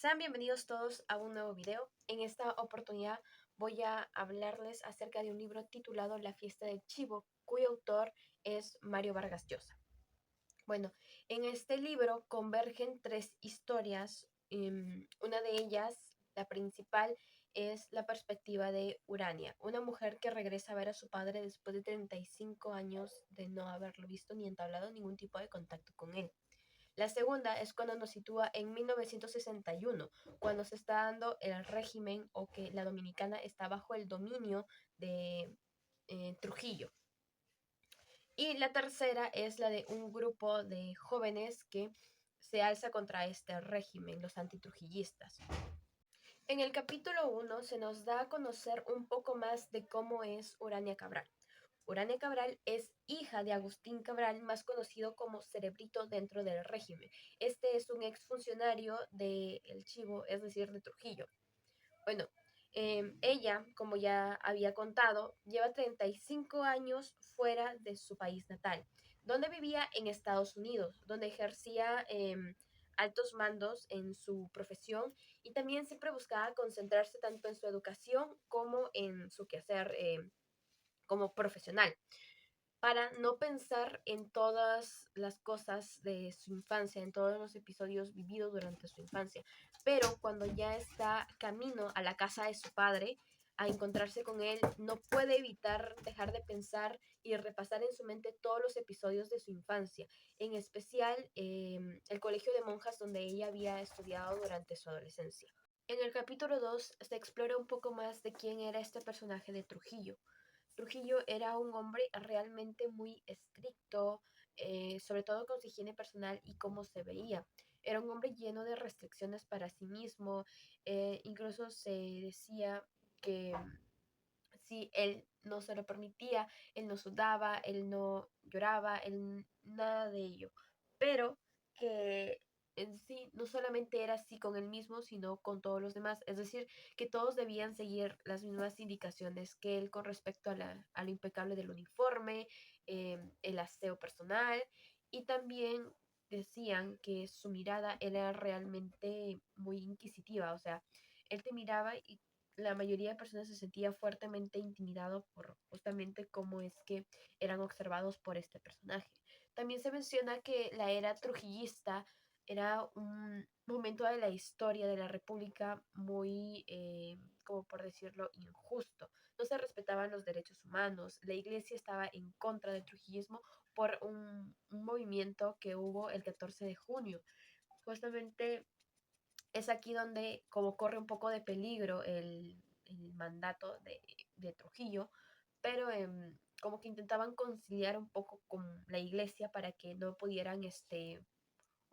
Sean bienvenidos todos a un nuevo video. En esta oportunidad voy a hablarles acerca de un libro titulado La fiesta del chivo, cuyo autor es Mario Vargas Llosa. Bueno, en este libro convergen tres historias. Una de ellas, la principal, es la perspectiva de Urania, una mujer que regresa a ver a su padre después de 35 años de no haberlo visto ni entablado ningún tipo de contacto con él. La segunda es cuando nos sitúa en 1961, cuando se está dando el régimen o que la dominicana está bajo el dominio de Trujillo. Y la tercera es la de un grupo de jóvenes que se alza contra este régimen, los antitrujillistas. En el capítulo 1 se nos da a conocer un poco más de cómo es Urania Cabral. Urania Cabral es hija de Agustín Cabral, más conocido como Cerebrito dentro del régimen. Este es un exfuncionario del Chivo, es decir, de Trujillo. Bueno, ella, como ya había contado, lleva 35 años fuera de su país natal, donde vivía en Estados Unidos, donde ejercía altos mandos en su profesión y también siempre buscaba concentrarse tanto en su educación como en su quehacer como profesional para no pensar en todas las cosas de su infancia, en todos los episodios vividos durante su infancia. Pero cuando ya está camino a la casa de su padre, a encontrarse con él, no puede evitar dejar de pensar y repasar en su mente todos los episodios de su infancia, en especial el colegio de monjas donde ella había estudiado durante su adolescencia. En el capítulo 2 se explora un poco más de quién era este personaje de Trujillo. Trujillo era un hombre realmente muy estricto, sobre todo con su higiene personal y cómo se veía. Era un hombre lleno de restricciones para sí mismo. Incluso se decía que si él no se lo permitía, él no sudaba, él no lloraba, él nada de ello. Pero que en sí no solamente era así con él mismo, sino con todos los demás. Es decir, que todos debían seguir las mismas indicaciones que él con respecto a lo impecable del uniforme, el aseo personal y también decían que su mirada era realmente muy inquisitiva, o sea, él te miraba y la mayoría de personas se sentía fuertemente intimidado por justamente cómo es que eran observados por este personaje. También se menciona que la era trujillista era un momento de la historia de la República muy, como por decirlo, injusto. No se respetaban los derechos humanos. La iglesia estaba en contra del trujillismo por un movimiento que hubo el 14 de junio. Justamente es aquí donde como corre un poco de peligro el mandato de Trujillo, pero como que intentaban conciliar un poco con la iglesia para que no pudieran,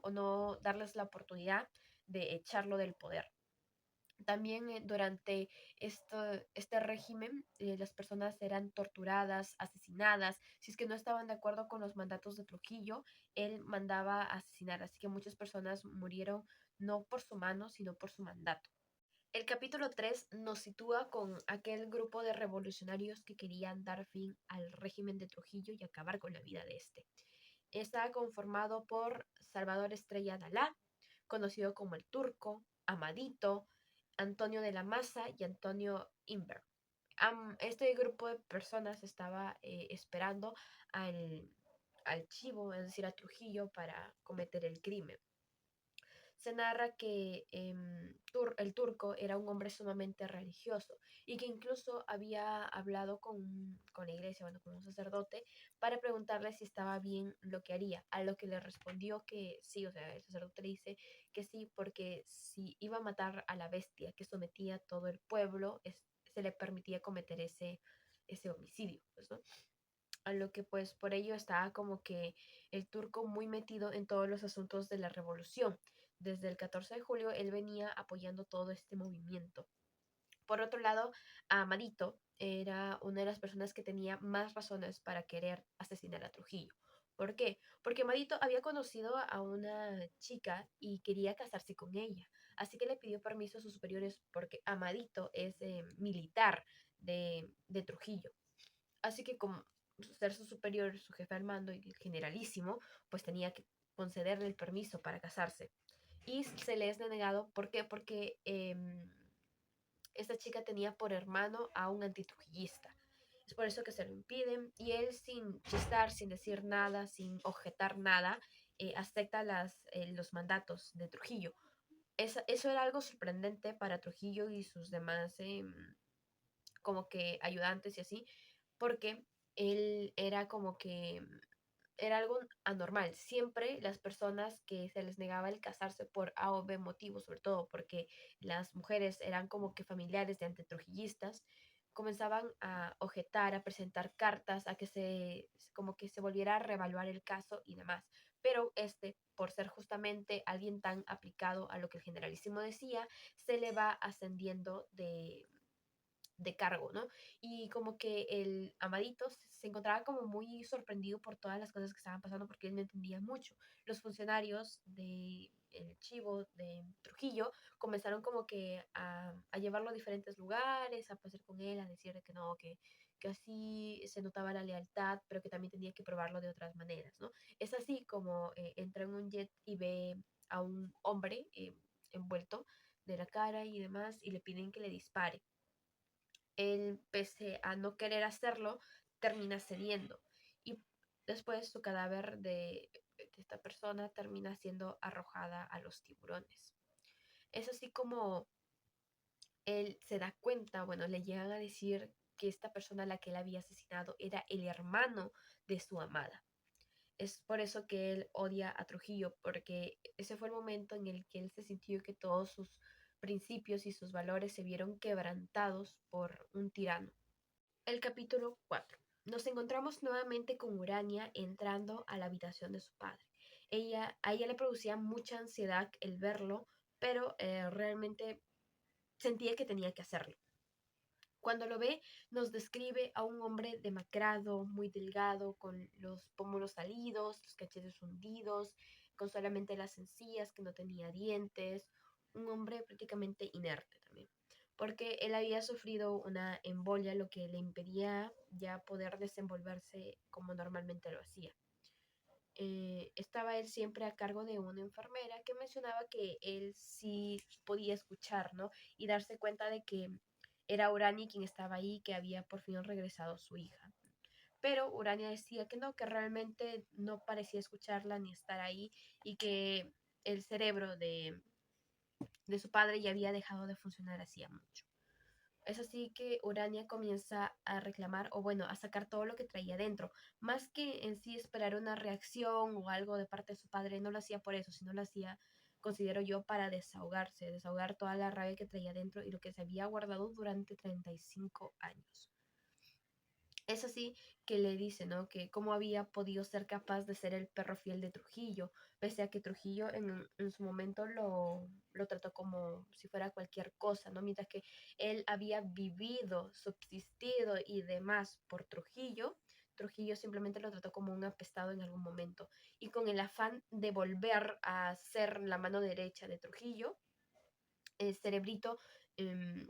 o no darles la oportunidad de echarlo del poder. También durante este régimen las personas eran torturadas, asesinadas. Si es que no estaban de acuerdo con los mandatos de Trujillo, él mandaba a asesinar. Así que muchas personas murieron no por su mano, sino por su mandato. El capítulo 3 nos sitúa con aquel grupo de revolucionarios que querían dar fin al régimen de Trujillo y acabar con la vida de este. Está conformado por Salvador Estrella Dalá, conocido como el Turco, Amadito, Antonio de la Maza y Antonio Inver. Este grupo de personas estaba esperando al, al Chivo, es decir, a Trujillo, para cometer el crimen. Se narra que el turco era un hombre sumamente religioso y que incluso había hablado con la iglesia, bueno, con un sacerdote, para preguntarle si estaba bien lo que haría, a lo que le respondió que sí, o sea, el sacerdote le dice que sí, porque si iba a matar a la bestia que sometía a todo el pueblo, se le permitía cometer ese homicidio, pues, ¿no? A lo que pues por ello estaba como que el turco muy metido en todos los asuntos de la revolución. Desde el 14 de julio él venía apoyando todo este movimiento. Por otro lado, Amadito era una de las personas que tenía más razones para querer asesinar a Trujillo. ¿Por qué? Porque Amadito había conocido a una chica y quería casarse con ella. Así que le pidió permiso a sus superiores porque Amadito es militar de Trujillo. Así que como ser su superior, su jefe al mando y el generalísimo, pues tenía que concederle el permiso para casarse. y se le es denegado. ¿Por qué? Porque esta chica tenía por hermano a un antitrujillista. Es por eso que se lo impiden y él sin chistar, sin decir nada, sin objetar nada, acepta los mandatos de Trujillo. Eso era algo sorprendente para Trujillo y sus demás como que ayudantes y así, porque él era como que era algo anormal. Siempre las personas que se les negaba el casarse por A o B motivos, sobre todo porque las mujeres eran como que familiares de antitrujillistas, comenzaban a objetar, a presentar cartas, a que como que se volviera a reevaluar el caso y demás. Pero por ser justamente alguien tan aplicado a lo que el generalísimo decía, se le va ascendiendo de cargo, ¿no? Y como que el Amadito se encontraba como muy sorprendido por todas las cosas que estaban pasando porque él no entendía mucho. Los funcionarios de el Chivo de Trujillo comenzaron como que a llevarlo a diferentes lugares, a pasar con él, a decirle que no, que así se notaba la lealtad, pero que también tenía que probarlo de otras maneras, ¿no? Es así como entra en un jet y ve a un hombre envuelto de la cara y demás y le piden que le dispare. Él, pese a no querer hacerlo, termina cediendo. Y después su cadáver de esta persona termina siendo arrojada a los tiburones. Es así como él se da cuenta, bueno, le llegan a decir que esta persona a la que él había asesinado era el hermano de su amada. Es por eso que él odia a Trujillo, porque ese fue el momento en el que él se sintió que todos sus principios y sus valores se vieron quebrantados por un tirano. El capítulo 4. Nos encontramos nuevamente con Urania entrando a la habitación de su padre. A ella le producía mucha ansiedad el verlo, pero realmente sentía que tenía que hacerlo. Cuando lo ve, nos describe a un hombre demacrado, muy delgado, con los pómulos salidos, los cachetes hundidos, con solamente las encías, que no tenía dientes, un hombre prácticamente inerte también, porque él había sufrido una embolia, lo que le impedía ya poder desenvolverse como normalmente lo hacía. Estaba él siempre a cargo de una enfermera que mencionaba que él sí podía escuchar, ¿no? Y darse cuenta de que era Urania quien estaba ahí, que había por fin regresado su hija. Pero Urania decía que no, que realmente no parecía escucharla ni estar ahí y que el cerebro de su padre ya había dejado de funcionar hacía mucho. Es así que Urania comienza a reclamar, o bueno, a sacar todo lo que traía dentro. Más que en sí esperar una reacción o algo de parte de su padre, no lo hacía por eso, sino lo hacía, considero yo, para desahogarse, desahogar toda la rabia que traía dentro y lo que se había guardado durante 35 años. Es así que le dice, ¿no? Que cómo había podido ser capaz de ser el perro fiel de Trujillo, pese a que Trujillo en su momento lo trató como si fuera cualquier cosa, ¿no? Mientras que él había vivido, subsistido y demás por Trujillo, Trujillo simplemente lo trató como un apestado en algún momento. Y con el afán de volver a ser la mano derecha de Trujillo, el cerebrito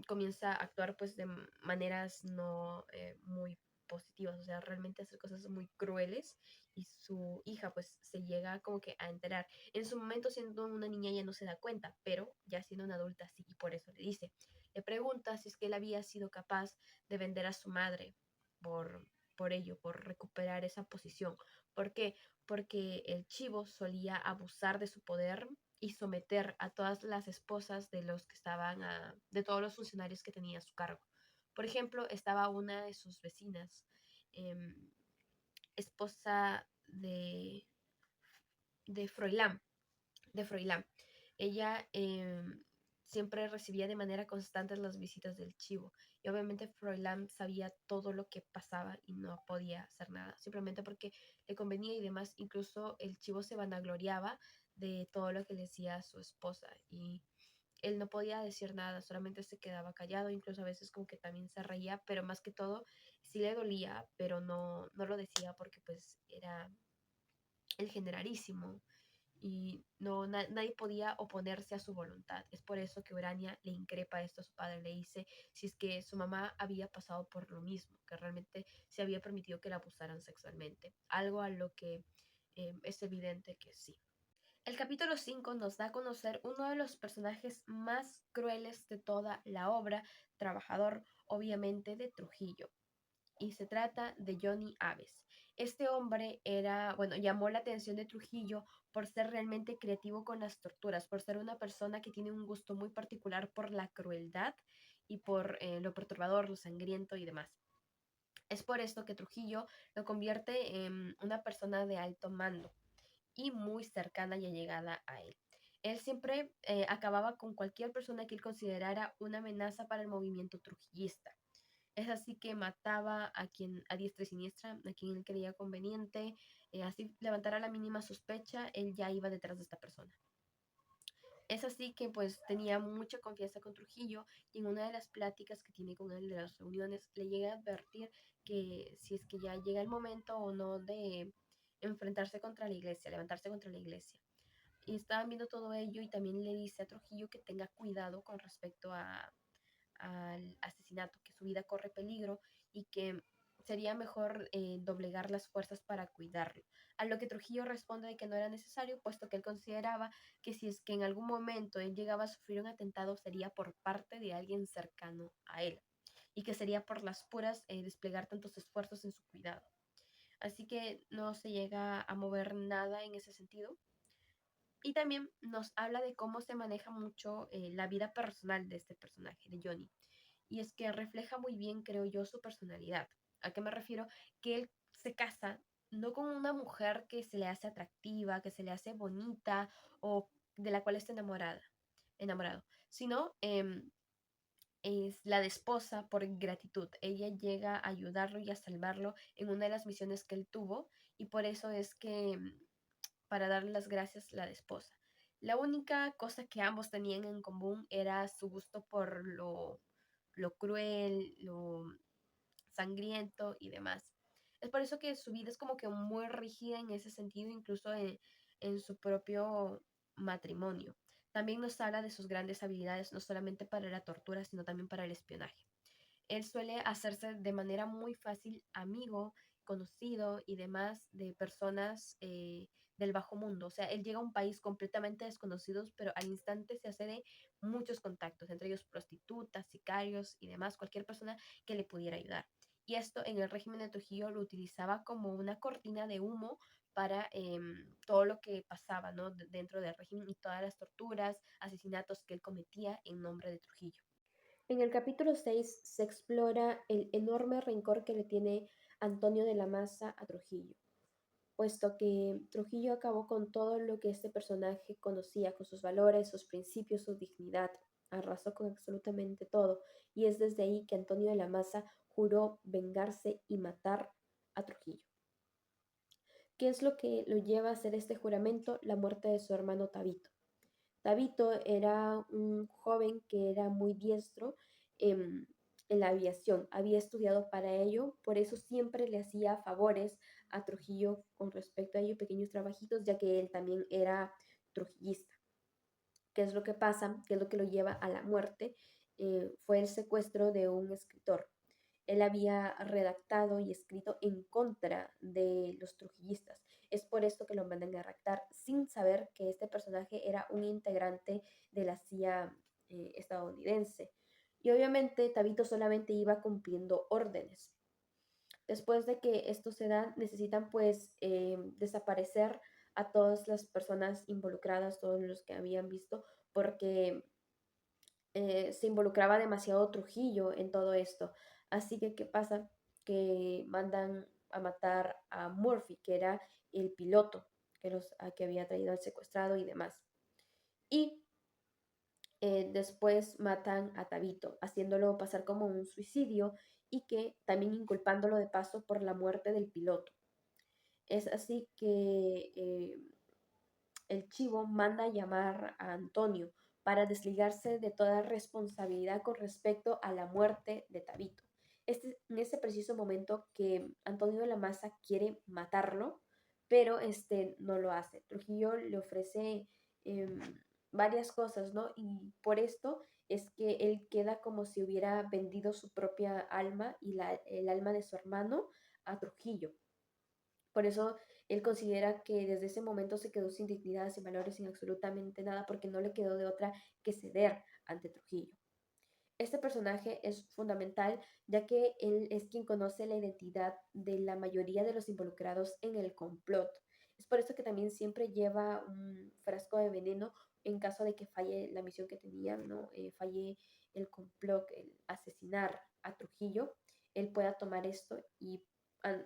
comienza a actuar pues de maneras no muy positivas, o sea, realmente hacer cosas muy crueles y su hija pues se llega como que a enterar. En su momento siendo una niña ella no se da cuenta, pero ya siendo una adulta sí, y por eso le dice, le pregunta si es que él había sido capaz de vender a su madre por, por ello, por recuperar esa posición. ¿Por qué? Porque el chivo solía abusar de su poder y someter a todas las esposas de los que estaban, de todos los funcionarios que tenía a su cargo. Por ejemplo, estaba una de sus vecinas, eh, esposa de Froilán, de Froilán. Ella siempre recibía de manera constante las visitas del chivo y obviamente Froilán sabía todo lo que pasaba y no podía hacer nada, simplemente porque le convenía y demás. Incluso el chivo se vanagloriaba de todo lo que le decía a su esposa y él no podía decir nada, solamente se quedaba callado, incluso a veces como que también se reía, pero más que todo sí le dolía, pero no lo decía porque pues era el generalísimo y nadie podía oponerse a su voluntad. Es por eso que Urania le increpa esto a su padre, le dice si es que su mamá había pasado por lo mismo, que realmente se había permitido que la abusaran sexualmente, algo a lo que es evidente que sí. El capítulo 5 nos da a conocer uno de los personajes más crueles de toda la obra, trabajador obviamente de Trujillo, y se trata de Johnny Aves. Este hombre bueno, llamó la atención de Trujillo por ser realmente creativo con las torturas, por ser una persona que tiene un gusto muy particular por la crueldad y por lo perturbador, lo sangriento y demás. Es por esto que Trujillo lo convierte en una persona de alto mando y muy cercana y allegada a él. Él siempre acababa con cualquier persona que él considerara una amenaza para el movimiento trujillista. Es así que mataba a quien a diestra y siniestra, a quien él creía conveniente, así levantara la mínima sospecha, él ya iba detrás de esta persona. Es así que pues tenía mucha confianza con Trujillo y en una de las pláticas que tiene con él de las reuniones le llega a advertir que si es que ya llega el momento o no de enfrentarse contra la iglesia, levantarse contra la iglesia. Y estaban viendo todo ello y también le dice a Trujillo que tenga cuidado con respecto al asesinato, que su vida corre peligro y que sería mejor doblegar las fuerzas para cuidarlo. A lo que Trujillo responde de que no era necesario, puesto que él consideraba que si es que en algún momento él llegaba a sufrir un atentado sería por parte de alguien cercano a él y que sería por las puras desplegar tantos esfuerzos en su cuidado. Así que no se llega a mover nada en ese sentido. Y también nos habla de cómo se maneja mucho la vida personal de este personaje, de Johnny. Y es que refleja muy bien, creo yo, su personalidad. ¿A qué me refiero? Que él se casa no con una mujer que se le hace atractiva, que se le hace bonita o de la cual está enamorado, sino es la de esposa por gratitud. Ella llega a ayudarlo y a salvarlo en una de las misiones que él tuvo y por eso es que para darle las gracias la de esposa. La única cosa que ambos tenían en común era su gusto por lo cruel, lo sangriento y demás. Es por eso que su vida es como que muy rígida en ese sentido, incluso en su propio matrimonio. También nos habla de sus grandes habilidades, no solamente para la tortura, sino también para el espionaje. Él suele hacerse de manera muy fácil amigo, conocido y demás de personas del bajo mundo. O sea, él llega a un país completamente desconocido, pero al instante se hace de muchos contactos, entre ellos prostitutas, sicarios y demás, cualquier persona que le pudiera ayudar. Y esto en el régimen de Trujillo lo utilizaba como una cortina de humo para todo lo que pasaba, ¿no? Dentro del régimen y todas las torturas, asesinatos que él cometía en nombre de Trujillo. En el capítulo 6 se explora el enorme rencor que le tiene Antonio de la Maza a Trujillo, puesto que Trujillo acabó con todo lo que este personaje conocía, con sus valores, sus principios, su dignidad, arrasó con absolutamente todo, y es desde ahí que Antonio de la Maza juró vengarse y matar a Trujillo. ¿Qué es lo que lo lleva a hacer este juramento? La muerte de su hermano Tabito. Tabito era un joven que era muy diestro en la aviación, había estudiado para ello, por eso siempre le hacía favores a Trujillo con respecto a ello, pequeños trabajitos, ya que él también era trujillista. ¿Qué es lo que pasa? ¿Qué es lo que lo lleva a la muerte? Fue el secuestro de un escritor. Él había redactado y escrito en contra de los trujillistas. Es por esto que lo mandan a raptar sin saber que este personaje era un integrante de la CIA estadounidense. Y obviamente Tabito solamente iba cumpliendo órdenes. Después de que esto se da, necesitan pues desaparecer a todas las personas involucradas, todos los que habían visto, porque se involucraba demasiado Trujillo en todo esto. Así que, ¿qué pasa? Que mandan a matar a Murphy, que era el piloto que había traído al secuestrado y demás. Y después matan a Tabito, haciéndolo pasar como un suicidio y que también inculpándolo de paso por la muerte del piloto. Es así que el chivo manda a llamar a Antonio para desligarse de toda responsabilidad con respecto a la muerte de Tabito. En ese preciso momento que Antonio de la Maza quiere matarlo, pero no lo hace. Trujillo le ofrece eh, varias cosas, ¿no? Y por esto es que él queda como si hubiera vendido su propia alma y el alma de su hermano a Trujillo. Por eso Él considera que desde ese momento se quedó sin dignidad, sin valores, sin absolutamente nada, porque no le quedó de otra que ceder ante Trujillo. Este personaje es fundamental ya que él es quien conoce la identidad de la mayoría de los involucrados en el complot. Es por eso que también siempre lleva un frasco de veneno en caso de que falle la misión que tenía, ¿no? Falle el complot, el asesinar a Trujillo. Él pueda tomar esto y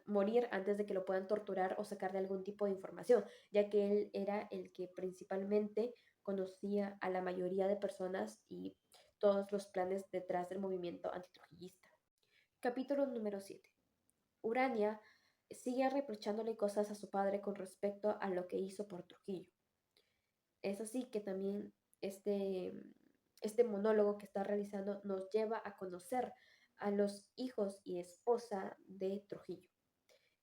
morir antes de que lo puedan torturar o sacarle algún tipo de información, ya que él era el que principalmente conocía a la mayoría de personas y todos los planes detrás del movimiento antitrujillista. Capítulo número 7. Urania sigue reprochándole cosas a su padre con respecto a lo que hizo por Trujillo. Es así que también este monólogo que está realizando nos lleva a conocer a los hijos y esposa de Trujillo.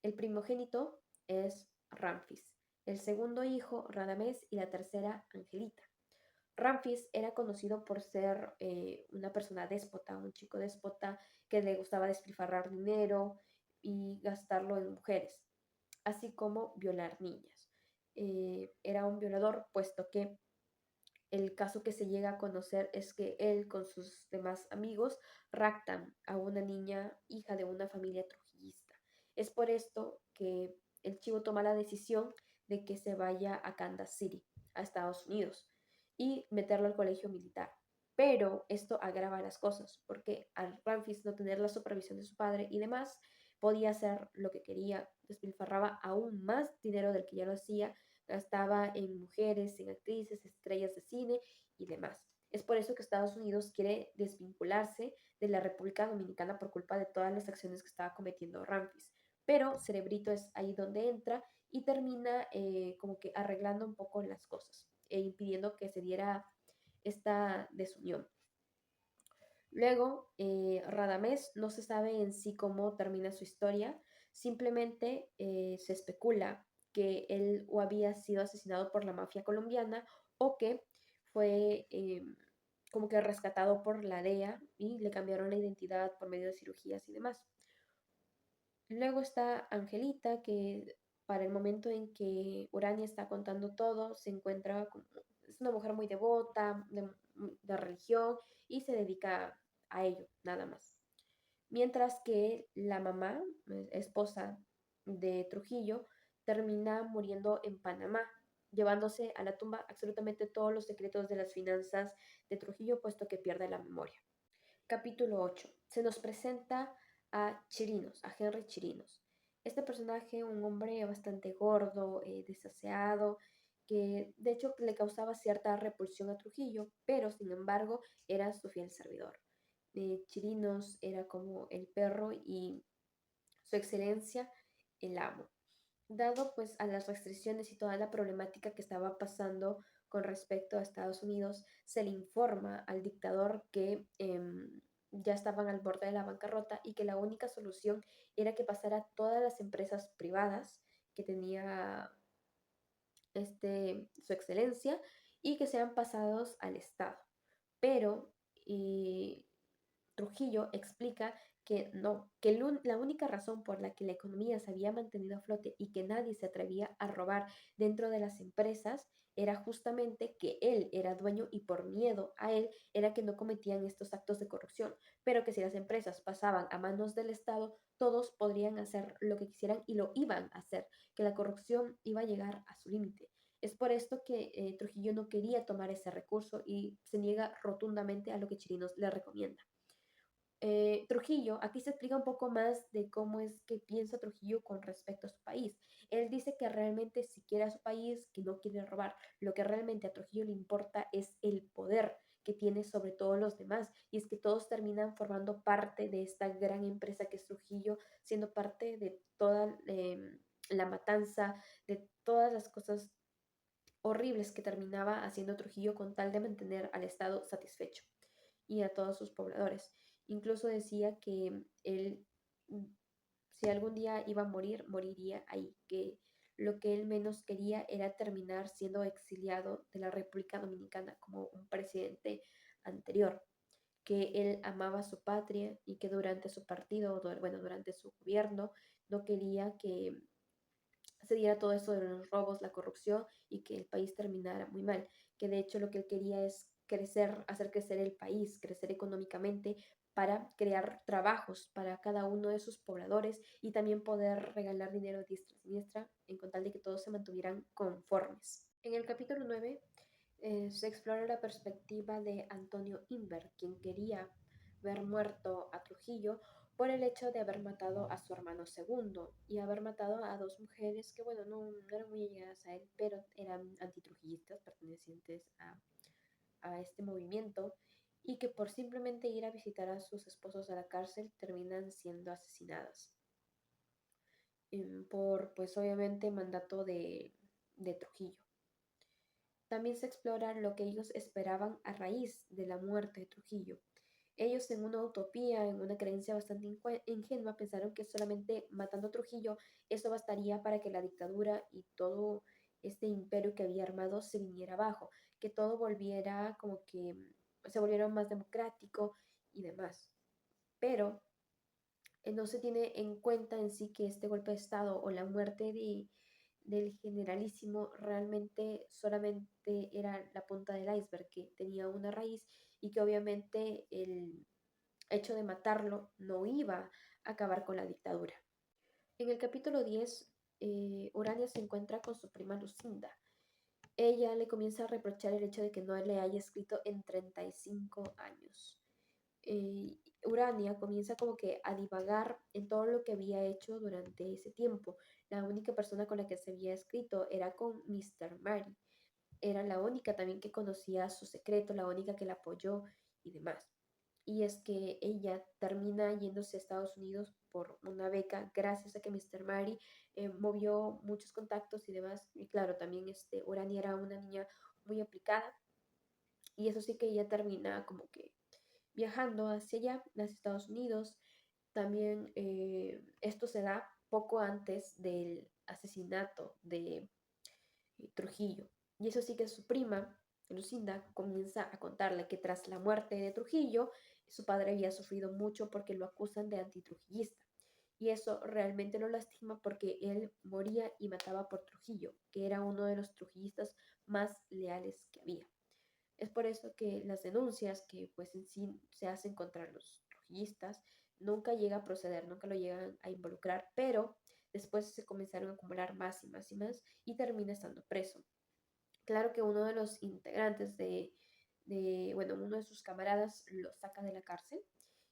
El primogénito es Ramfis, el segundo hijo Radamés y la tercera Angelita. Ramfis era conocido por ser una persona déspota, un chico déspota que le gustaba despilfarrar dinero y gastarlo en mujeres, así como violar niñas. Era un violador, puesto que el caso que se llega a conocer es que él con sus demás amigos raptan a una niña hija de una familia trujillista. Es por esto que el chivo toma la decisión de que se vaya a Kansas City, a Estados Unidos, y meterlo al colegio militar. Pero esto agrava las cosas, porque al Ramfis no tener la supervisión de su padre y demás, podía hacer lo que quería, despilfarraba aún más dinero del que ya lo hacía, gastaba en mujeres, en actrices, estrellas de cine y demás. Es por eso que Estados Unidos quiere desvincularse de la República Dominicana por culpa de todas las acciones que estaba cometiendo Ramfis. Pero Cerebrito es ahí donde entra y termina como que arreglando un poco las cosas e impidiendo que se diera esta desunión. Luego, Radamés no se sabe en sí cómo termina su historia, simplemente se especula que él o había sido asesinado por la mafia colombiana o que fue como que rescatado por la DEA y le cambiaron la identidad por medio de cirugías y demás. Luego está Angelita, que para el momento en que Urania está contando todo, se encuentra como, es una mujer muy devota, de religión, y se dedica a ello, nada más. Mientras que la mamá, esposa de Trujillo, termina muriendo en Panamá, llevándose a la tumba absolutamente todos los secretos de las finanzas de Trujillo, puesto que pierde la memoria. Capítulo 8. Se nos presenta a Chirinos, a Henry Chirinos. Este personaje, un hombre bastante gordo, desaseado, que de hecho le causaba cierta repulsión a Trujillo, pero sin embargo era su fiel servidor. Chirinos era como el perro y su excelencia el amo. Dado pues a las restricciones y toda la problemática que estaba pasando con respecto a Estados Unidos, se le informa al dictador que ya estaban al borde de la bancarrota y que la única solución era que pasara todas las empresas privadas que tenía su excelencia y que sean pasados al Estado. Pero Trujillo explica que no, que la única razón por la que la economía se había mantenido a flote y que nadie se atrevía a robar dentro de las empresas era justamente que él era dueño y por miedo a él era que no cometían estos actos de corrupción, pero que si las empresas pasaban a manos del Estado, todos podrían hacer lo que quisieran y lo iban a hacer, que la corrupción iba a llegar a su límite. Es por esto que Trujillo no quería tomar ese recurso y se niega rotundamente a lo que Chirinos le recomienda. Trujillo, aquí se explica un poco más de cómo es que piensa Trujillo con respecto a su país. Él dice que realmente si quiere a su país, que no quiere robar, lo que realmente a Trujillo le importa es el poder que tiene sobre todos los demás, y es que todos terminan formando parte de esta gran empresa que es Trujillo, siendo parte de toda la matanza, de todas las cosas horribles que terminaba haciendo Trujillo con tal de mantener al Estado satisfecho y a todos sus pobladores. Incluso decía que él, si algún día iba a morir, moriría ahí, que lo que él menos quería era terminar siendo exiliado de la República Dominicana como un presidente anterior, que él amaba su patria y que durante su partido, bueno, durante su gobierno, no quería que se diera todo eso de los robos, la corrupción y que el país terminara muy mal. Que de hecho lo que él quería es crecer, hacer crecer el país, crecer económicamente para crear trabajos para cada uno de sus pobladores y también poder regalar dinero a diestra y siniestra en con tal de que todos se mantuvieran conformes. En el capítulo 9 se explora la perspectiva de Antonio Inver, quien quería ver muerto a Trujillo por el hecho de haber matado a su hermano segundo y haber matado a dos mujeres que, bueno, no eran muy allegadas a él, pero eran antitrujillistas pertenecientes a este movimiento y que por simplemente ir a visitar a sus esposos a la cárcel terminan siendo asesinadas por, pues obviamente, mandato de Trujillo. También se explora lo que ellos esperaban a raíz de la muerte de Trujillo. Ellos en una utopía, en una creencia bastante ingenua, pensaron que solamente matando a Trujillo eso bastaría para que la dictadura y todo este imperio que había armado se viniera abajo, que todo volviera como que se volviera más democrático y demás. Pero no se tiene en cuenta en sí que este golpe de Estado o la muerte del generalísimo realmente solamente era la punta del iceberg, que tenía una raíz y que obviamente el hecho de matarlo no iba a acabar con la dictadura. En el capítulo 10, Urania se encuentra con su prima Lucinda. Ella le comienza a reprochar el hecho de que no le haya escrito en 35 años. Urania comienza como que a divagar en todo lo que había hecho durante ese tiempo. La única persona con la que se había escrito era con Mr. Mary. Era la única también que conocía su secreto, la única que la apoyó y demás. Y es que ella termina yéndose a Estados Unidos por una beca gracias a que Mr. Mary movió muchos contactos y demás. Y claro, también Urania era una niña muy aplicada y eso sí que ella termina como que viajando hacia allá, hacia Estados Unidos. También esto se da poco antes del asesinato de Trujillo. Y eso sí que su prima, Lucinda, comienza a contarle que tras la muerte de Trujillo, su padre había sufrido mucho porque lo acusan de antitrujillista. Y eso realmente lo lastima porque él moría y mataba por Trujillo, que era uno de los trujillistas más leales que había. Es por eso que las denuncias que pues en sí se hacen contra los trujillistas nunca llega a proceder, nunca lo llegan a involucrar, pero después se comenzaron a acumular más y más y más y termina estando preso. Claro que uno de los integrantes bueno, uno de sus camaradas lo saca de la cárcel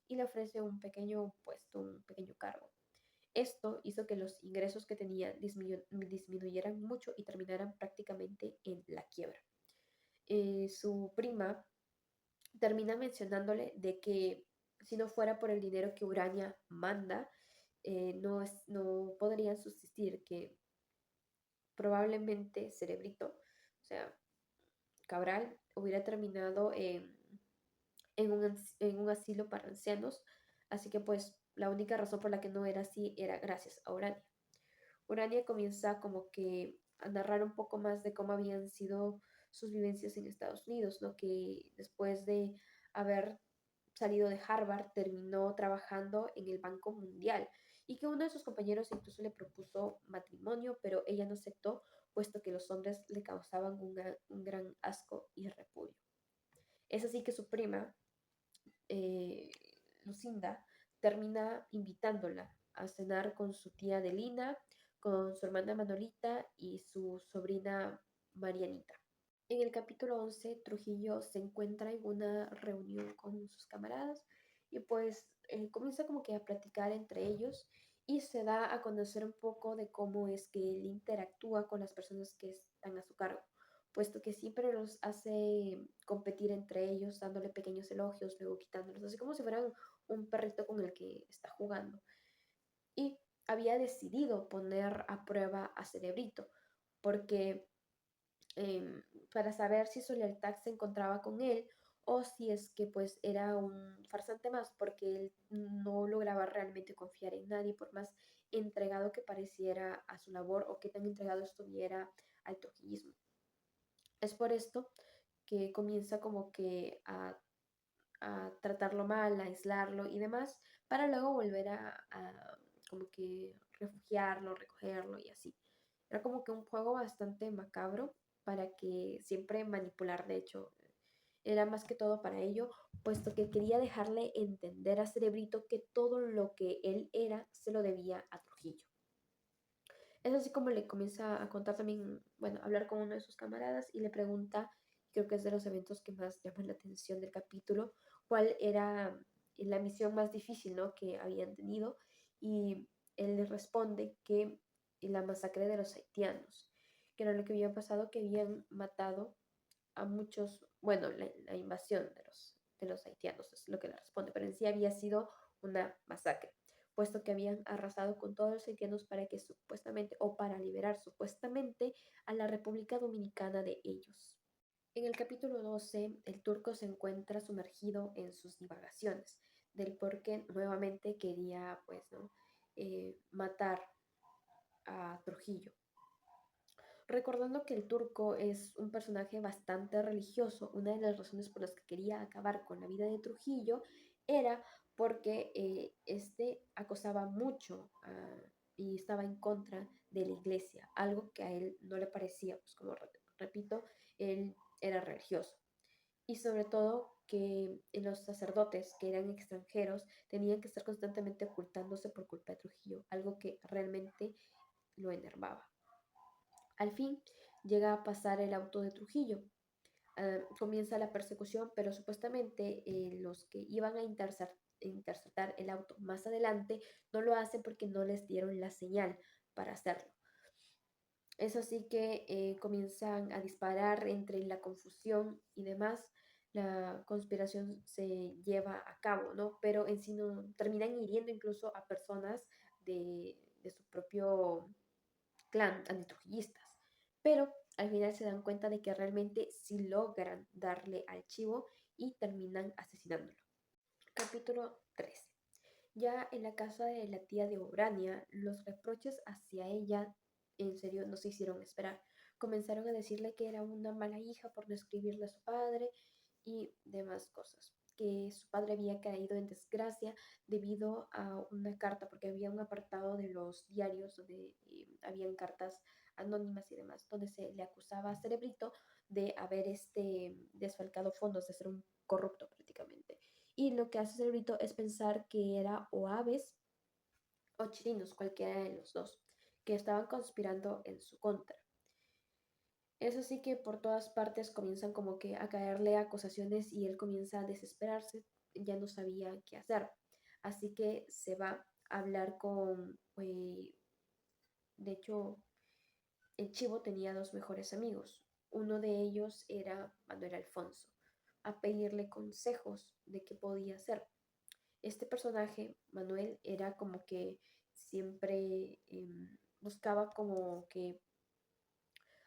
y le ofrece un pequeño puesto, un pequeño cargo. Esto hizo que los ingresos que tenía disminuyeran mucho y terminaran prácticamente en la quiebra. Su prima termina mencionándole de que si no fuera por el dinero que Urania manda, no podrían subsistir, que probablemente Cerebrito, o sea, Cabral, hubiera terminado en un asilo para ancianos, así que pues la única razón por la que no era así era gracias a Urania. Urania comienza como que a narrar un poco más de cómo habían sido sus vivencias en Estados Unidos, ¿no? Que después de haber salido de Harvard terminó trabajando en el Banco Mundial y que uno de sus compañeros incluso le propuso matrimonio, pero ella no aceptó, puesto que los hombres le causaban un gran asco y repudio. Es así que su prima, eh, Lucinda, termina invitándola a cenar con su tía Adelina, con su hermana Manolita y su sobrina Marianita. En el capítulo 11, Trujillo se encuentra en una reunión con sus camaradas y pues comienza como que a platicar entre ellos y se da a conocer un poco de cómo es que él interactúa con las personas que están a su cargo, puesto que siempre los hace competir entre ellos, dándole pequeños elogios, luego quitándolos, así como si fueran un perrito con el que está jugando. Y había decidido poner a prueba a Cerebrito, porque eh, para saber si su lealtad se encontraba con él o si es que pues era un farsante más porque él no lograba realmente confiar en nadie por más entregado que pareciera a su labor o que tan entregado estuviera al trujillismo. Es por esto que comienza como que a tratarlo mal, a aislarlo y demás, para luego volver a como que refugiarlo, recogerlo y así. Era como que un juego bastante macabro para que siempre manipular, de hecho, era más que todo para ello, puesto que quería dejarle entender a Cerebrito que todo lo que él era se lo debía a Trujillo. Es así como le comienza a contar también, bueno, a hablar con uno de sus camaradas y le pregunta, creo que es de los eventos que más llaman la atención del capítulo, cuál era la misión más difícil, ¿no? Que habían tenido. Y él le responde que la masacre de los haitianos, que era lo que había pasado, que habían matado a muchos, bueno, la invasión de los haitianos es lo que le responde, pero en sí había sido una masacre, puesto que habían arrasado con todos los haitianos para que supuestamente, o para liberar supuestamente a la República Dominicana de ellos. En el capítulo 12, el turco se encuentra sumergido en sus divagaciones del por qué nuevamente quería, pues, ¿no? Matar a Trujillo, recordando que el turco es un personaje bastante religioso. Una de las razones por las que quería acabar con la vida de Trujillo era porque este acosaba mucho y estaba en contra de la iglesia, algo que a él no le parecía, pues como repito, él era religioso. Y sobre todo que los sacerdotes que eran extranjeros tenían que estar constantemente ocultándose por culpa de Trujillo, algo que realmente lo enervaba. Al fin llega a pasar el auto de Trujillo. Comienza la persecución, pero supuestamente los que iban a interceptar el auto más adelante no lo hacen porque no les dieron la señal para hacerlo. Es así que comienzan a disparar entre la confusión y demás. La conspiración se lleva a cabo, ¿no? Pero en sí no terminan hiriendo incluso a personas de su propio clan antitrujillistas, pero al final se dan cuenta de que realmente sí logran darle al chivo y terminan asesinándolo. Capítulo 13. Ya en la casa de la tía de Urania, los reproches hacia ella en serio no se hicieron esperar. Comenzaron a decirle que era una mala hija por no escribirle a su padre y demás cosas. Que su padre había caído en desgracia debido a una carta, porque había un apartado de los diarios donde habían cartas anónimas y demás, donde se le acusaba a Cerebrito de haber desfalcado fondos, de ser un corrupto prácticamente. Y lo que hace Cerebrito es pensar que era o Aves o Chirinos, cualquiera de los dos, que estaban conspirando en su contra. Es así que por todas partes comienzan como que a caerle acusaciones y él comienza a desesperarse, ya no sabía qué hacer. Así que se va a hablar con, de hecho, el Chivo tenía dos mejores amigos. Uno de ellos era Manuel Alfonso, a pedirle consejos de qué podía hacer. Este personaje, Manuel, era como que siempre buscaba como que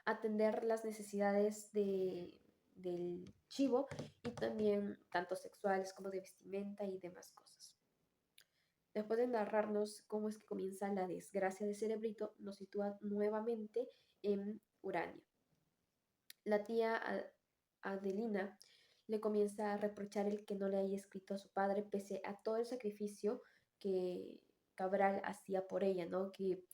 atender las necesidades del chivo y también tanto sexuales como de vestimenta y demás cosas. Después de narrarnos cómo es que comienza la desgracia de Cerebrito, nos sitúa nuevamente en Urania. La tía Adelina le comienza a reprochar el que no le haya escrito a su padre pese a todo el sacrificio que Cabral hacía por ella, ¿no? Que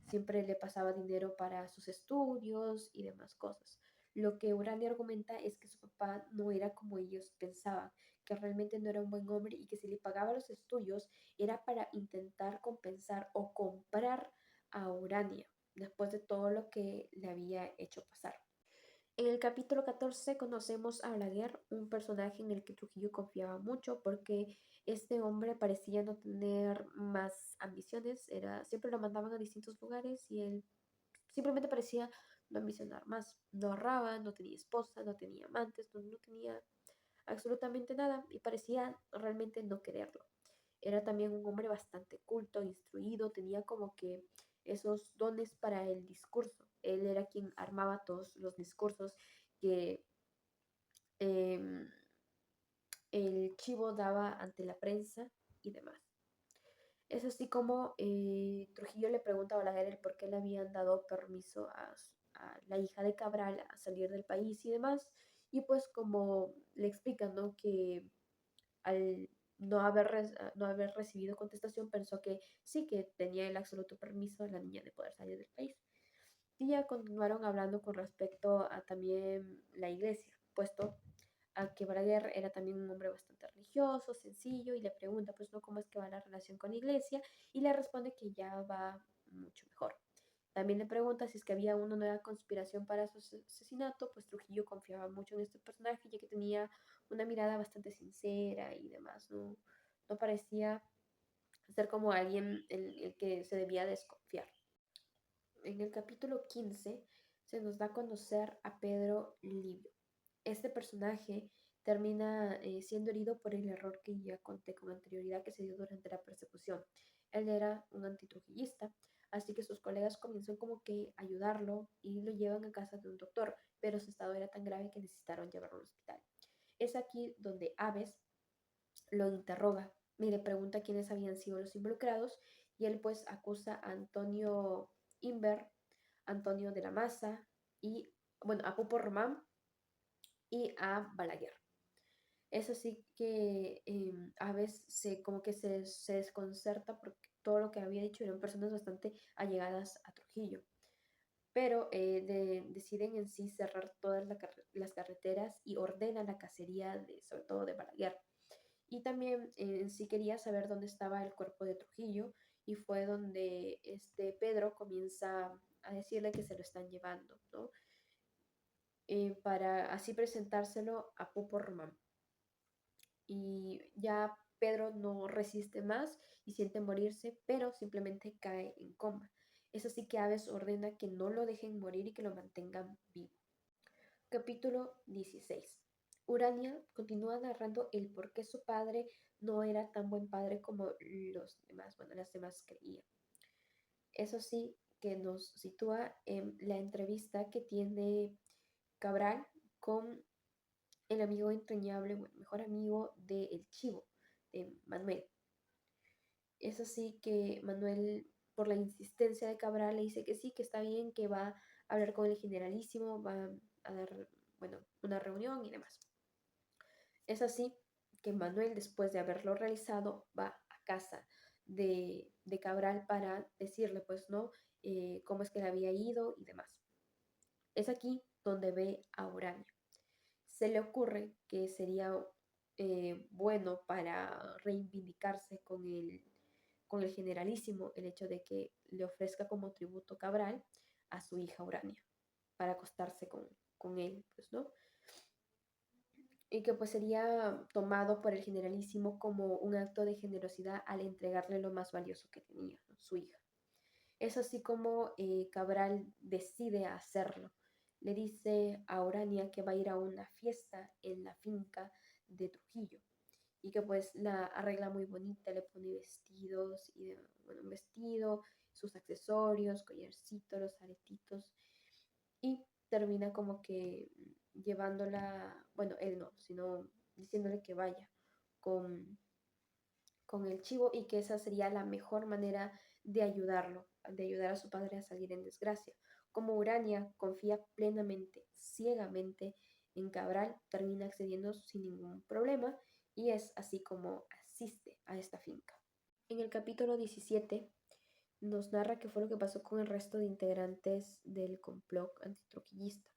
siempre le pasaba dinero para sus estudios y demás cosas. Lo que Urania argumenta es que su papá no era como ellos pensaban, que realmente no era un buen hombre y que si le pagaba los estudios era para intentar compensar o comprar a Urania después de todo lo que le había hecho pasar. En el capítulo 14 conocemos a Balaguer, un personaje en el que Trujillo confiaba mucho porque este hombre parecía no tener más ambiciones, siempre lo mandaban a distintos lugares y él simplemente parecía no ambicionar más. No ahorraba, no tenía esposa, no tenía amantes, no tenía absolutamente nada y parecía realmente no quererlo. Era también un hombre bastante culto, instruido, tenía como que esos dones para el discurso. Él era quien armaba todos los discursos que eh, el chivo daba ante la prensa y demás. Es así como Trujillo le pregunta a Balaguer el por qué le habían dado permiso a la hija de Cabral a salir del país y demás. Y pues como le explican, ¿no? Que al no haber recibido contestación pensó que sí, que tenía el absoluto permiso de la niña de poder salir del país. Y ya continuaron hablando con respecto a también la iglesia, puesto a que Balaguer era también un hombre bastante religioso, sencillo, y le pregunta, pues, ¿no? ¿Cómo es que va la relación con la iglesia? Y le responde que ya va mucho mejor. También le pregunta si es que había una nueva conspiración para su asesinato, pues Trujillo confiaba mucho en este personaje, ya que tenía una mirada bastante sincera y demás, ¿no? No parecía ser como alguien el que se debía desconfiar. En el capítulo 15 se nos da a conocer a Pedro Livio. Este personaje termina siendo herido por el error que ya conté con anterioridad que se dio durante la persecución. Él era un antitrujillista, así que sus colegas comienzan como que a ayudarlo y lo llevan a casa de un doctor, pero su estado era tan grave que necesitaron llevarlo al hospital. Es aquí donde Aves lo interroga y le pregunta quiénes habían sido los involucrados y él pues acusa a Antonio Inver, Antonio de la Maza y, bueno, a Pupo Román y a Balaguer. Es así que Aves como que se desconcerta porque todo lo que había dicho eran personas bastante allegadas a Trujillo. Pero deciden en sí cerrar todas las carreteras y ordenan la cacería, sobre todo de Balaguer. Y también en sí quería saber dónde estaba el cuerpo de Trujillo y fue donde este Pedro comienza a decirle que se lo están llevando, ¿no? Para así presentárselo a Pupo Román. Y ya Pedro no resiste más y siente morirse, pero simplemente cae en coma. Es así que Aves ordena que no lo dejen morir y que lo mantengan vivo. Capítulo 16. Urania continúa narrando el por qué su padre no era tan buen padre como los demás, bueno, las demás creían. Eso sí que nos sitúa en la entrevista que tiene Cabral con el amigo entrañable, bueno, mejor amigo de El Chivo, de Manuel. Es así que Manuel, por la insistencia de Cabral, le dice que sí, que está bien, que va a hablar con el generalísimo, va a dar, bueno, una reunión y demás. Es así que Manuel, después de haberlo realizado, va a casa de Cabral para decirle, pues, ¿no? Cómo es que le había ido y demás. Es aquí donde ve a Urania. Se le ocurre que sería bueno para reivindicarse con el generalísimo el hecho de que le ofrezca como tributo Cabral a su hija Urania para acostarse con él, pues, ¿no? Y que pues sería tomado por el generalísimo como un acto de generosidad al entregarle lo más valioso que tenía, ¿no? Su hija. Es así como Cabral decide hacerlo. Le dice a Urania que va a ir a una fiesta en la finca de Trujillo y que pues la arregla muy bonita, le pone vestidos, y bueno, un vestido, sus accesorios, collarcitos, los aretitos y termina como que llevándola, bueno, él no, sino diciéndole que vaya con, con el chivo y que esa sería la mejor manera de ayudarlo, de ayudar a su padre a salir en desgracia. Como Urania confía plenamente, ciegamente en Cabral, termina accediendo sin ningún problema y es así como asiste a esta finca. En el capítulo 17 nos narra qué fue lo que pasó con el resto de integrantes del complot antitroquillista.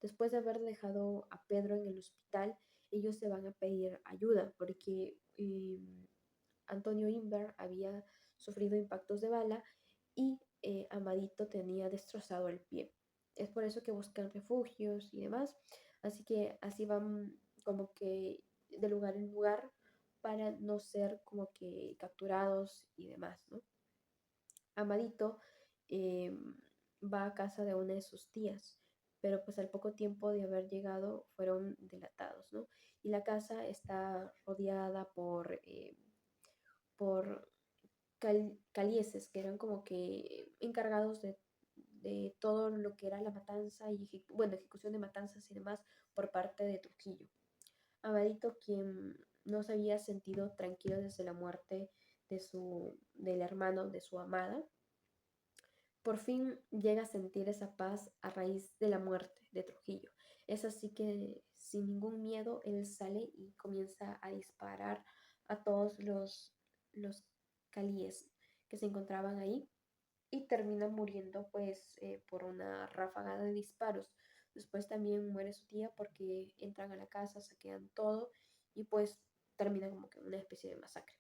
Después de haber dejado a Pedro en el hospital, ellos se van a pedir ayuda porque Antonio Inver había sufrido impactos de bala y Amadito tenía destrozado el pie. Es por eso que buscan refugios y demás. Así que así van como que de lugar en lugar para no ser como que capturados y demás, ¿no? Amadito va a casa de una de sus tías, pero pues al poco tiempo de haber llegado fueron delatados, ¿no? Y la casa está rodeada por calieses que eran como que encargados de todo lo que era la matanza y, bueno, ejecución de matanzas y demás por parte de Trujillo. Amadito, quien no se había sentido tranquilo desde la muerte del hermano de su amada, por fin llega a sentir esa paz a raíz de la muerte de Trujillo. Es así que sin ningún miedo él sale y comienza a disparar a todos los calíes que se encontraban ahí y termina muriendo pues por una ráfaga de disparos. Después también muere su tía porque entran a la casa, saquean todo y pues termina como que una especie de masacre.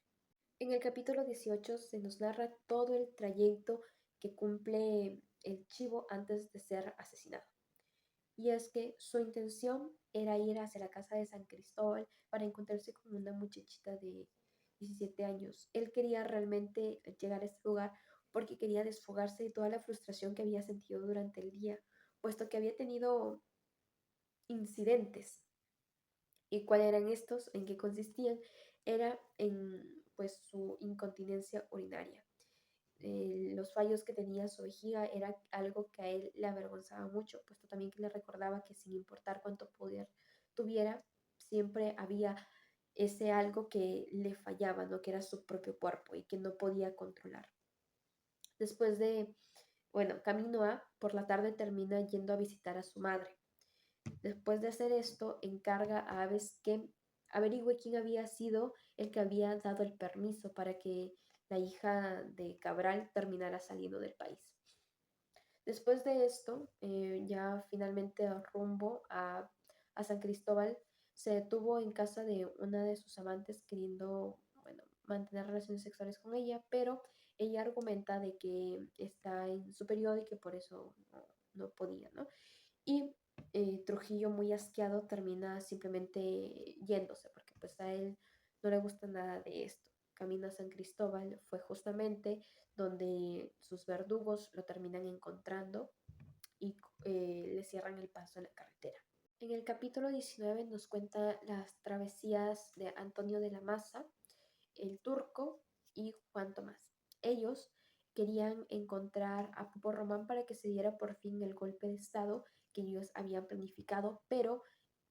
En el capítulo 18 se nos narra todo el trayecto que cumple el chivo antes de ser asesinado. Y es que su intención era ir hacia la casa de San Cristóbal para encontrarse con una muchachita de 17 años. Él quería realmente llegar a este lugar porque quería desfogarse de toda la frustración que había sentido durante el día, puesto que había tenido incidentes. ¿Y cuáles eran estos? ¿En qué consistían? Era en pues su incontinencia urinaria. Los fallos que tenía su vejiga era algo que a él le avergonzaba mucho, puesto también que le recordaba que sin importar cuánto poder tuviera, siempre había ese algo que le fallaba, ¿no? Que era su propio cuerpo y que no podía controlar. Después de, bueno, camino a, por la tarde termina yendo a visitar a su madre. Después de hacer esto, encarga a Aves que averigüe quién había sido el que había dado el permiso para que la hija de Cabral terminara saliendo del país. Después de esto, ya finalmente rumbo a San Cristóbal, se detuvo en casa de una de sus amantes queriendo, bueno, mantener relaciones sexuales con ella, pero ella argumenta de que está en su periodo y que por eso no podía, ¿no? Y Trujillo, muy asqueado, termina simplemente yéndose, porque pues a él no le gusta nada de esto. Camino a San Cristóbal fue justamente donde sus verdugos lo terminan encontrando y le cierran el paso en la carretera. En el capítulo 19 nos cuenta las travesías de Antonio de la Maza, el Turco y Juan Tomás. Ellos querían encontrar a Pupo Román para que se diera por fin el golpe de Estado que ellos habían planificado, pero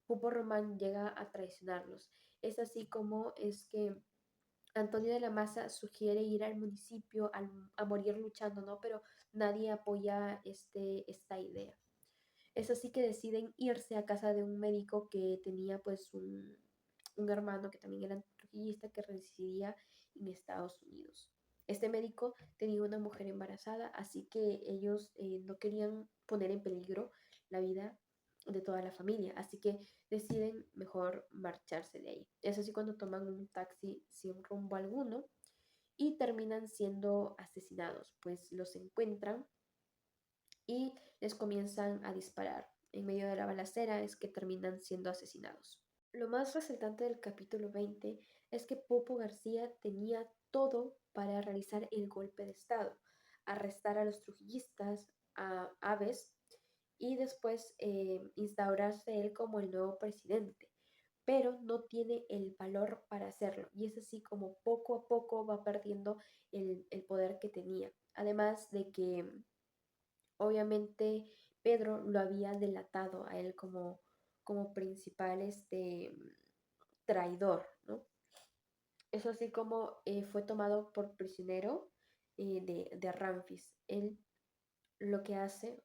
Pupo Román llega a traicionarlos. Es así como es que Antonio de la Maza sugiere ir al municipio a morir luchando, ¿no? Pero nadie apoya esta idea. Es así que deciden irse a casa de un médico que tenía pues un hermano que también era trujillista que residía en Estados Unidos. Este médico tenía una mujer embarazada, así que ellos no querían poner en peligro la vida de toda la familia, así que deciden mejor marcharse de ahí. Es así cuando toman un taxi sin rumbo alguno y terminan siendo asesinados, pues los encuentran y les comienzan a disparar. En medio de la balacera es que terminan siendo asesinados. Lo más resaltante del capítulo 20 es que Popo García tenía todo para realizar el golpe de Estado, arrestar a los trujillistas, a Aves y después instaurarse él como el nuevo presidente, pero no tiene el valor para hacerlo y es así como poco a poco va perdiendo el poder que tenía. Además de que obviamente Pedro lo había delatado a él como principal traidor, ¿no? Es así como fue tomado por prisionero de Ramfis. Él lo que hace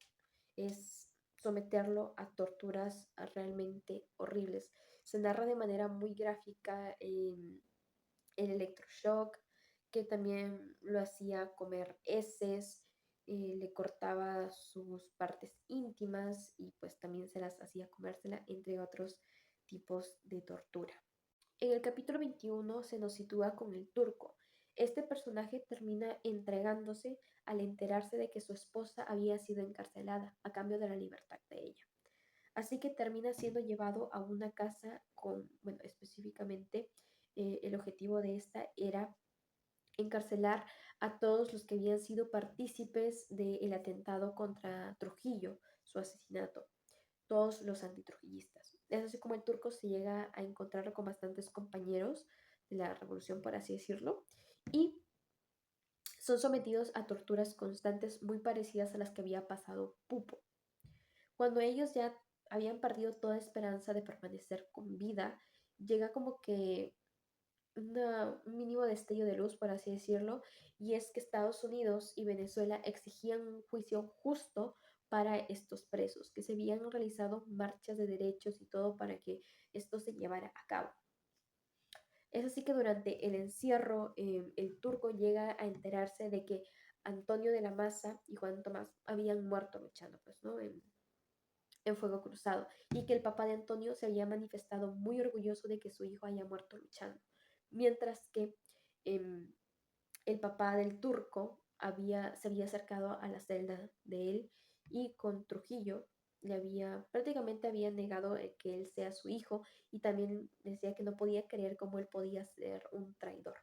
es someterlo a torturas realmente horribles. Se narra de manera muy gráfica el electroshock, que también lo hacía comer heces, le cortaba sus partes íntimas y pues también se las hacía comérsela, entre otros tipos de tortura. En el capítulo 21 se nos sitúa con el turco. Este personaje termina entregándose al enterarse de que su esposa había sido encarcelada a cambio de la libertad de ella. Así que termina siendo llevado a una casa con, bueno, específicamente el objetivo de esta era encarcelar a todos los que habían sido partícipes del atentado contra Trujillo, su asesinato, todos los antitrujillistas. Es así como el turco se llega a encontrar con bastantes compañeros de la revolución, por así decirlo, y son sometidos a torturas constantes muy parecidas a las que había pasado Pupo. Cuando ellos ya habían perdido toda esperanza de permanecer con vida, llega como que un mínimo destello de luz, por así decirlo, y es que Estados Unidos y Venezuela exigían un juicio justo para estos presos, que se habían realizado marchas de derechos y todo para que esto se llevara a cabo. Es así que durante el encierro, el turco llega a enterarse de que Antonio de la Maza y Juan Tomás habían muerto luchando, pues, ¿no? En fuego cruzado, y que el papá de Antonio se había manifestado muy orgulloso de que su hijo haya muerto luchando, mientras que em, el papá del turco se había acercado a la celda de él y con Trujillo prácticamente había negado que él sea su hijo y también decía que no podía creer cómo él podía ser un traidor.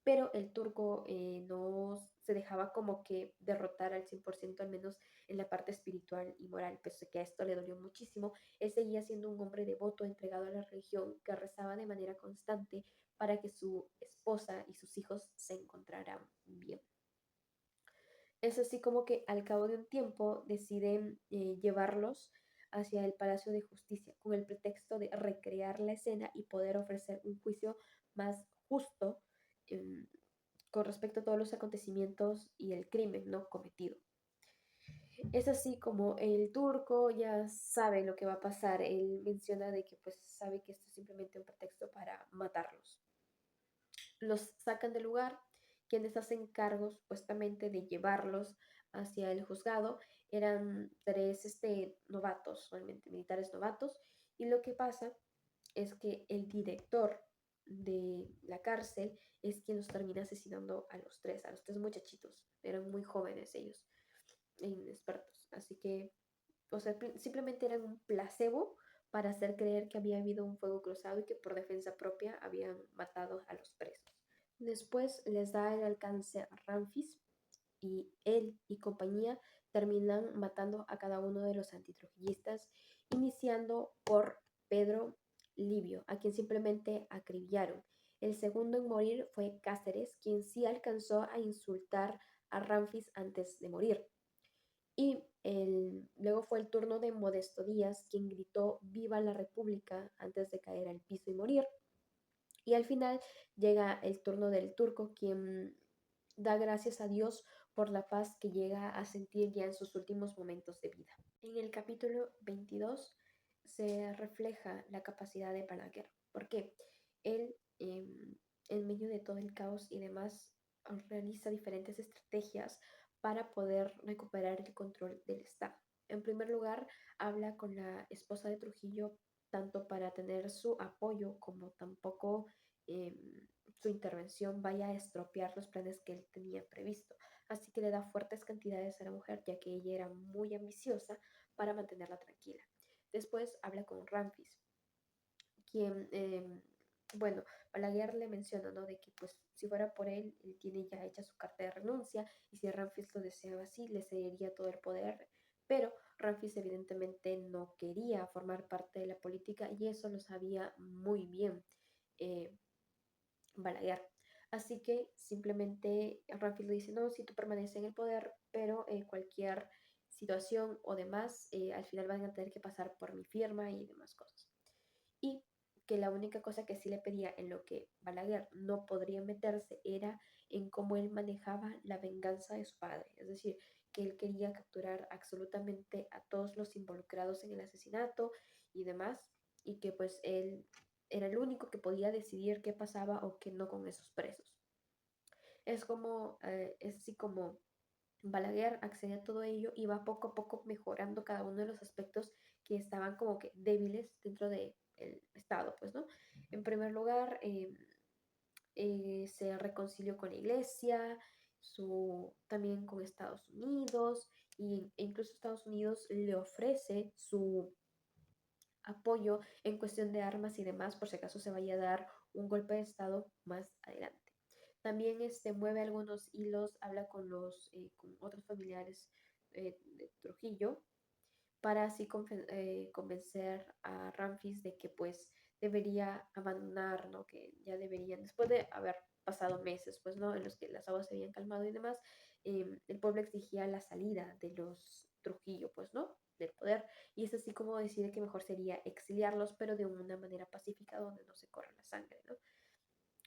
Pero el turco no se dejaba como que derrotar al 100%, al menos en la parte espiritual y moral, pese que a esto le dolió muchísimo. Él seguía siendo un hombre devoto, entregado a la religión, que rezaba de manera constante para que su esposa y sus hijos se encontraran bien. Es así como que al cabo de un tiempo deciden llevarlos hacia el Palacio de Justicia con el pretexto de recrear la escena y poder ofrecer un juicio más justo em, con respecto a todos los acontecimientos y el crimen no cometido. Es así como el turco ya sabe lo que va a pasar. Él menciona de que pues sabe que esto es simplemente un pretexto para matarlos. Los sacan del lugar, quienes hacen cargo supuestamente de llevarlos hacia el juzgado eran tres novatos, realmente militares novatos, y lo que pasa es que el director de la cárcel es quien los termina asesinando a los tres muchachitos, eran muy jóvenes ellos, e inexpertos, así que, o sea, simplemente eran un placebo para hacer creer que había habido un fuego cruzado y que por defensa propia habían matado a los presos. Después les da el alcance a Ramfis y él y compañía terminan matando a cada uno de los antitrujillistas, iniciando por Pedro Livio, a quien simplemente acribillaron. El segundo en morir fue Cáceres, quien sí alcanzó a insultar a Ramfis antes de morir. Y luego fue el turno de Modesto Díaz, quien gritó "Viva la República" antes de caer al piso y morir. Y al final llega el turno del turco, quien da gracias a Dios por la paz que llega a sentir ya en sus últimos momentos de vida. En el capítulo 22 se refleja la capacidad de Balaguer, porque él, en medio de todo el caos y demás, realiza diferentes estrategias para poder recuperar el control del Estado. En primer lugar, habla con la esposa de Trujillo tanto para tener su apoyo como tampoco eh, su intervención vaya a estropear los planes que él tenía previsto. Así que le da fuertes cantidades a la mujer, ya que ella era muy ambiciosa para mantenerla tranquila. Después habla con Ramfis, quien, bueno, Balaguer le menciona, ¿no? De que pues si fuera por él, él tiene ya hecha su carta de renuncia y si Ramfis lo deseaba así, le cedería todo el poder, pero Ramfis evidentemente no quería formar parte de la política y eso lo sabía muy bien eh, Balaguer. Así que simplemente Ramfis le dice, no, si tú permaneces en el poder, pero cualquier situación o demás, al final van a tener que pasar por mi firma y demás cosas. Y que la única cosa que sí le pedía en lo que Balaguer no podría meterse era en cómo él manejaba la venganza de su padre. Es decir, que él quería capturar absolutamente a todos los involucrados en el asesinato y demás, y que pues él era el único que podía decidir qué pasaba o qué no con esos presos. Es así como Balaguer accede a todo ello y va poco a poco mejorando cada uno de los aspectos que estaban como que débiles dentro del Estado, pues, ¿no? En primer lugar, se reconcilió con la iglesia, también con Estados Unidos, e incluso Estados Unidos le ofrece su apoyo en cuestión de armas y demás, por si acaso se vaya a dar un golpe de Estado más adelante. También mueve algunos hilos, habla con otros familiares de Trujillo para así convencer a Ramfis de que pues debería abandonar, ¿no? Que ya deberían, después de haber pasado meses, pues, ¿no? En los que las aguas se habían calmado y demás, el pueblo exigía la salida de los Trujillo, pues, ¿no? Del poder. Y es así como decide que mejor sería exiliarlos, pero de una manera pacífica donde no se corra la sangre, ¿no?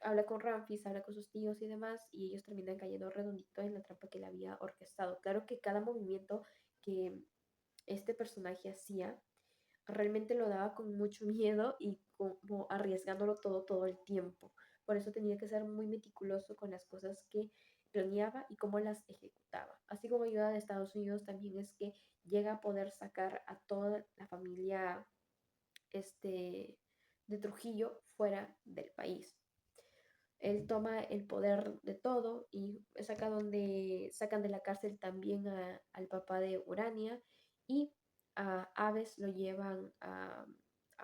Habla con Ramfis, habla con sus tíos y demás, y ellos terminan cayendo redondito en la trampa que le había orquestado. Claro que cada movimiento que este personaje hacía realmente lo daba con mucho miedo y como arriesgándolo todo el tiempo. Por eso tenía que ser muy meticuloso con las cosas que planeaba y cómo las ejecutaba. Así como ayuda de Estados Unidos también es que llega a poder sacar a toda la familia de Trujillo fuera del país. Él toma el poder de todo y saca donde sacan de la cárcel también al papá de Urania y a Aves lo llevan a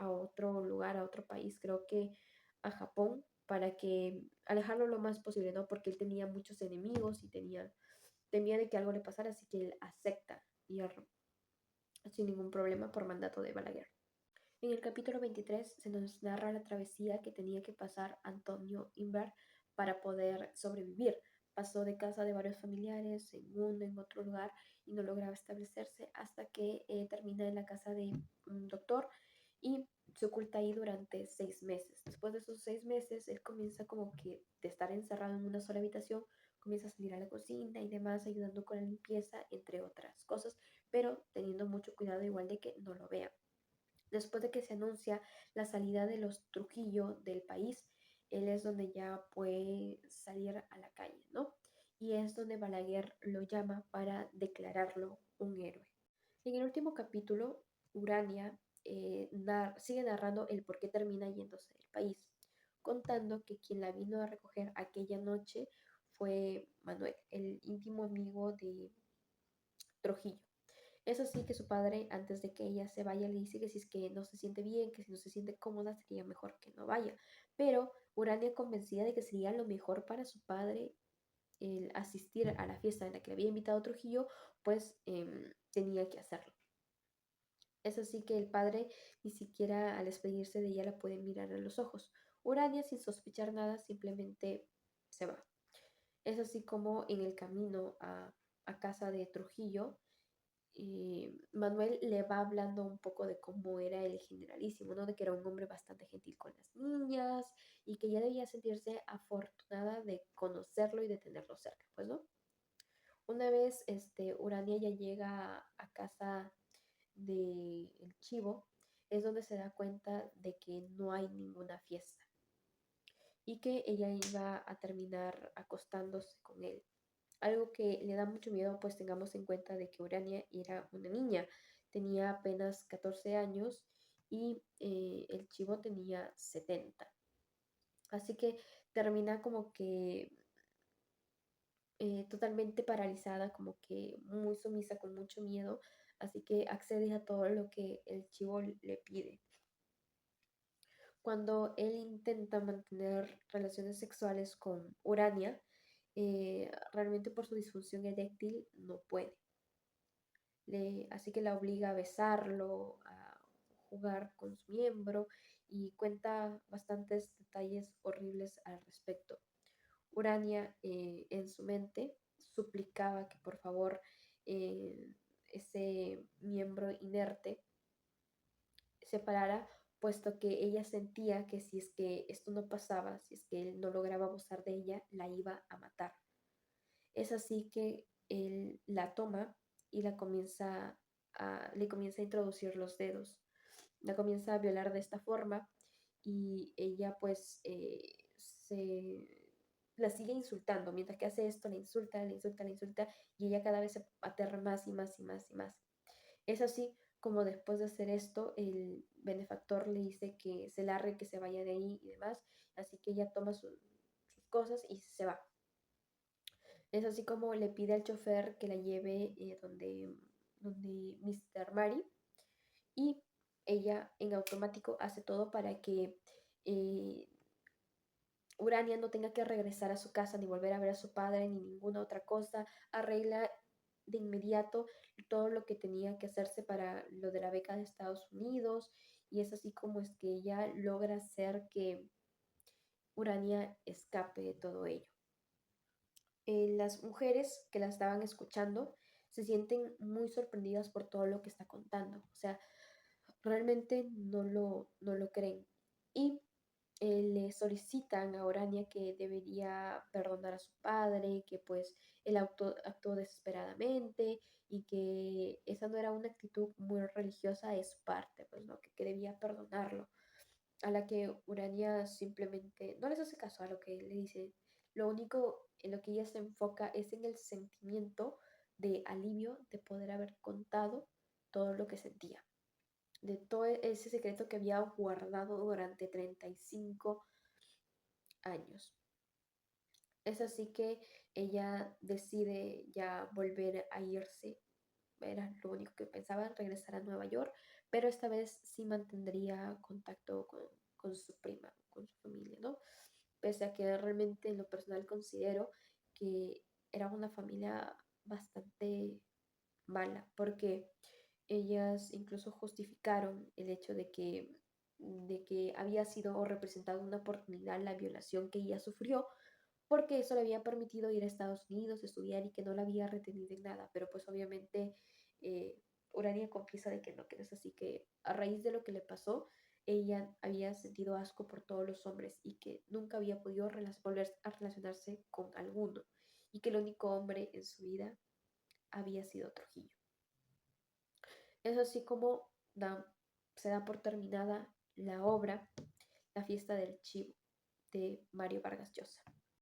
otro lugar, a otro país, creo que a Japón, para que alejarlo lo más posible, ¿no? Porque él tenía muchos enemigos y temía de que algo le pasara, así que él acepta ir sin ningún problema por mandato de Balaguer. En el capítulo 23 se nos narra la travesía que tenía que pasar Antonio Inver para poder sobrevivir. Pasó de casa de varios familiares en uno, en otro lugar y no lograba establecerse hasta que termina en la casa de un doctor y se oculta ahí durante 6 meses. Después de esos 6 meses, él comienza como que de estar encerrado en una sola habitación, comienza a salir a la cocina y demás, ayudando con la limpieza, entre otras cosas, pero teniendo mucho cuidado igual de que no lo vean. Después de que se anuncia la salida de los Trujillo del país, él es donde ya puede salir a la calle, ¿no? Y es donde Balaguer lo llama para declararlo un héroe. En el último capítulo, Urania sigue narrando el por qué termina yéndose del país, contando que quien la vino a recoger aquella noche fue Manuel, el íntimo amigo de Trujillo. Es así que su padre, antes de que ella se vaya, le dice que si es que no se siente bien, que si no se siente cómoda, sería mejor que no vaya. Pero Urania, convencida de que sería lo mejor para su padre el asistir a la fiesta en la que le había invitado Trujillo, pues tenía que hacerlo. Es así que el padre ni siquiera al despedirse de ella la puede mirar a los ojos. Urania, sin sospechar nada, simplemente se va. Es así como en el camino a casa de Trujillo, Manuel le va hablando un poco de cómo era el generalísimo, ¿no? De que era un hombre bastante gentil con las niñas y que ella debía sentirse afortunada de conocerlo y de tenerlo cerca, pues, ¿no? Una vez, Urania ya llega a casa de el Chivo, es donde se da cuenta de que no hay ninguna fiesta y que ella iba a terminar acostándose con él. Algo que le da mucho miedo, pues tengamos en cuenta de que Urania era una niña, tenía apenas 14 años y el Chivo tenía 70. Así que termina como que totalmente paralizada, como que muy sumisa, con mucho miedo, así que accede a todo lo que el Chivo le pide. Cuando él intenta mantener relaciones sexuales con Urania, realmente por su disfunción eréctil no puede. Así que la obliga a besarlo, a jugar con su miembro y cuenta bastantes detalles horribles al respecto. Urania en su mente suplicaba que por favor ese miembro inerte se parara, puesto que ella sentía que si es que esto no pasaba, si es que él no lograba abusar de ella, la iba a matar. Es así que él la toma y le comienza a introducir los dedos. La comienza a violar de esta forma y ella pues la sigue insultando. Mientras que hace esto, la insulta y ella cada vez se aterra más y más y más y más. Es así como después de hacer esto, el benefactor le dice que se largue, que se vaya de ahí y demás. Así que ella toma sus cosas y se va. Es así como le pide al chofer que la lleve donde Mr. Mari y ella en automático hace todo para que eh, Urania no tenga que regresar a su casa ni volver a ver a su padre ni ninguna otra cosa. Arregla de inmediato todo lo que tenía que hacerse para lo de la beca de Estados Unidos y es así como es que ella logra hacer que Urania escape de todo ello. Las mujeres que la estaban escuchando se sienten muy sorprendidas por todo lo que está contando. O sea, realmente no lo creen. Y le solicitan a Urania que debería perdonar a su padre, que pues él actuó desesperadamente y que esa no era una actitud muy religiosa de su parte, pues no, que debía perdonarlo. A la que Urania simplemente no les hace caso a lo que le Lo único en lo que ella se enfoca es en el sentimiento de alivio de poder haber contado todo lo que sentía, de todo ese secreto que había guardado durante 35 años. Es así que ella decide ya volver a irse. Era lo único que pensaba, regresar a Nueva York, pero esta vez sí mantendría contacto con su prima, con su familia, ¿no? Pese a que realmente en lo personal considero que era una familia bastante mala, porque ellas incluso justificaron el hecho de que había sido o representado una oportunidad la violación que ella sufrió, porque eso le había permitido ir a Estados Unidos, estudiar y que no la había retenido en nada, pero pues obviamente eh, Urania confiesa de que no es así, que a raíz de lo que le pasó, ella había sentido asco por todos los hombres y que nunca había podido volver a relacionarse con alguno y que el único hombre en su vida había sido Trujillo. Es así como se da por terminada la obra La fiesta del chivo de Mario Vargas Llosa.